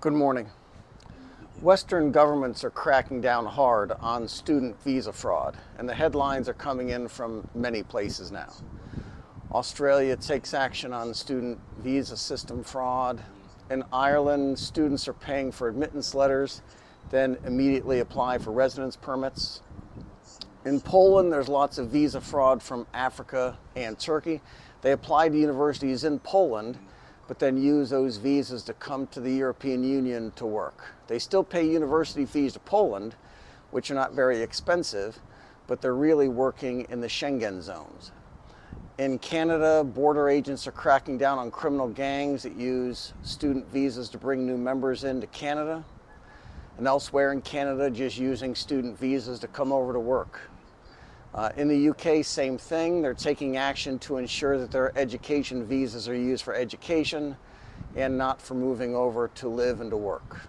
Good morning. Western governments are cracking down hard on student visa fraud, and the headlines are coming in from many places now. Australia takes action on student visa system fraud. In Ireland, students are paying for admittance letters, then immediately apply for residence permits. In Poland, there's lots of visa fraud from Africa and Turkey. They apply to universities in Poland, but then use those visas to come to the European Union to work. They still pay university fees to Poland, which are not very expensive, but they're really working in the Schengen zones. In Canada, border agents are cracking down on criminal gangs that use student visas to bring new members into Canada. And elsewhere in Canada, just using student visas to come over to work. In the UK, same thing. They're taking action to ensure that their education visas are used for education and not for moving over to live and to work.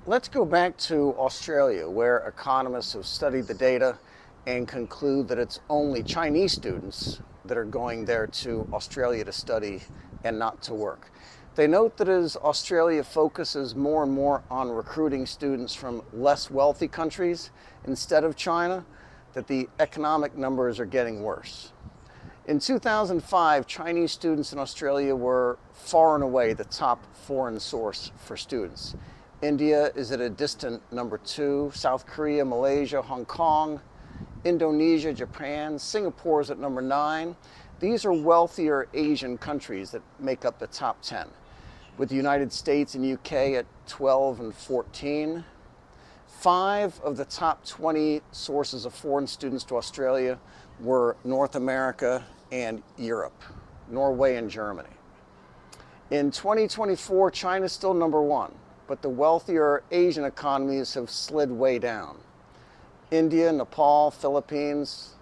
Let's go back to Australia, where economists have studied the data and conclude that it's only Chinese students that are going there to Australia to study and not to work. They note that as Australia focuses more and more on recruiting students from less wealthy countries instead of China, that the economic numbers are getting worse. In 2005, Chinese students in Australia were far and away the top foreign source for students. India is at a distant number 2, South Korea, Malaysia, Hong Kong, Indonesia, Japan, Singapore is at number 9. These are wealthier Asian countries that make up the top 10, with the United States and UK at 12 and 14. 5 of the top 20 sources of foreign students to Australia were North America and Europe, Norway and Germany. In 2024, China's still number 1, but the wealthier Asian economies have slid way down. India, Nepal, Philippines,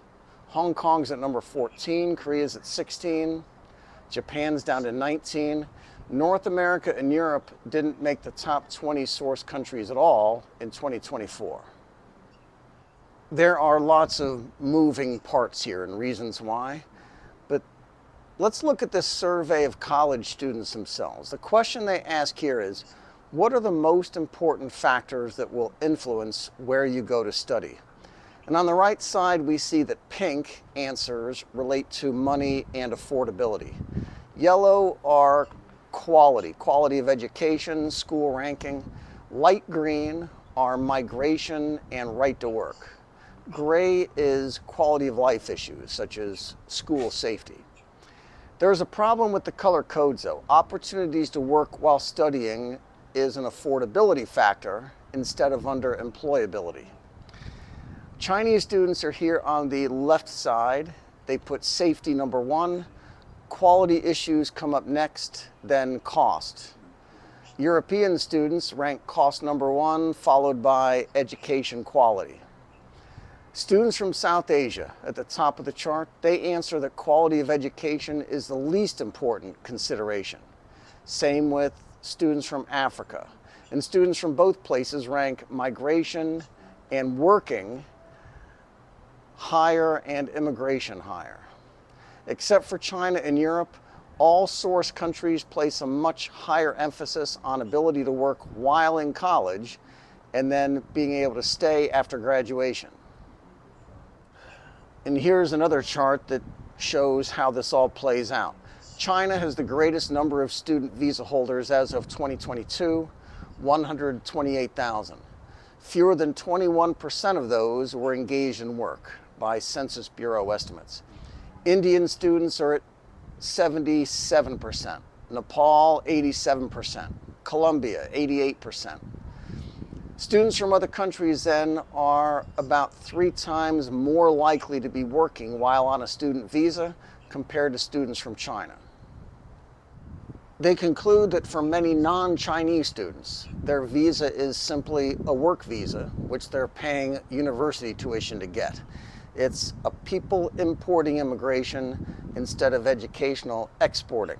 Hong Kong's at number 14, Korea's at 16, Japan's down to 19. North America and Europe didn't make the top 20 source countries at all in 2024. There are lots of moving parts here and reasons why, but let's look at this survey of college students themselves. The question they ask here is, what are the most important factors that will influence where you go to study? And on the right side, we see that pink answers relate to money and affordability. Yellow are quality of education, school ranking. Light green are migration and right to work. Gray is quality of life issues, such as school safety. There's a problem with the color codes though. Opportunities to work while studying is an affordability factor instead of under employability. Chinese students are here on the left side. They put safety number 1. Quality issues come up next, then cost. European students rank cost number 1, followed by education quality. Students from South Asia, at the top of the chart, they answer that quality of education is the least important consideration. Same with students from Africa. And students from both places rank migration and working higher and immigration higher. Except for China and Europe, all source countries place a much higher emphasis on ability to work while in college and then being able to stay after graduation. And here's another chart that shows how this all plays out. China has the greatest number of student visa holders as of 2022, 128,000. Fewer than 21% of those were engaged in work by Census Bureau estimates. Indian students are at 77%, Nepal 87%, Colombia 88%. Students from other countries then are about 3 times more likely to be working while on a student visa compared to students from China. They conclude that for many non-Chinese students, their visa is simply a work visa, which they're paying university tuition to get. It's a people importing immigration instead of educational exporting.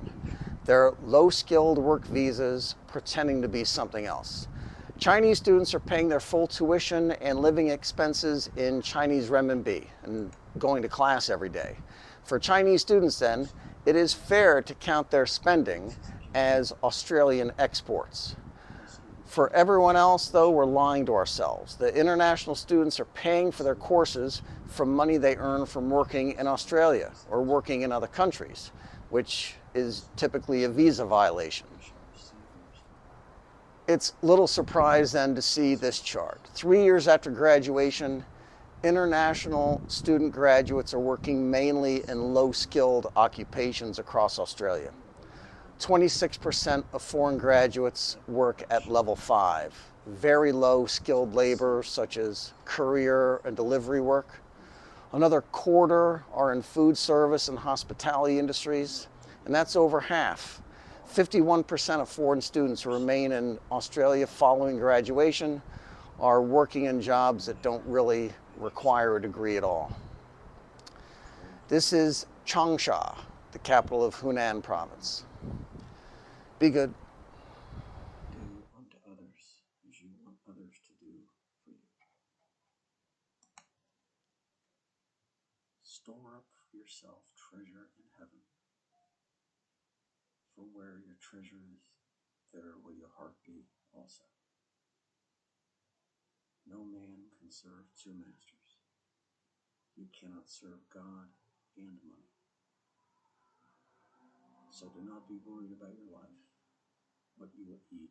They're low-skilled work visas pretending to be something else. Chinese students are paying their full tuition and living expenses in Chinese renminbi and going to class every day. For Chinese students then, it is fair to count their spending as Australian exports. For everyone else, though, we're lying to ourselves. The international students are paying for their courses from money they earn from working in Australia or working in other countries, which is typically a visa violation. It's little surprise then to see this chart. 3 years after graduation, international student graduates are working mainly in low-skilled occupations across Australia. 26% of foreign graduates work at level 5, very low skilled labor such as courier and delivery work. Another quarter are in food service and hospitality industries, and that's over half. 51% of foreign students who remain in Australia following graduation are working in jobs that don't really require a degree at all. This is Changsha, the capital of Hunan province. Be good. Do unto others as you want others to do for you. Store up for yourself treasure in heaven. For where your treasure is, there will your heart be also. No man can serve two masters. You cannot serve God and money. So do not be worried about your life, what you will eat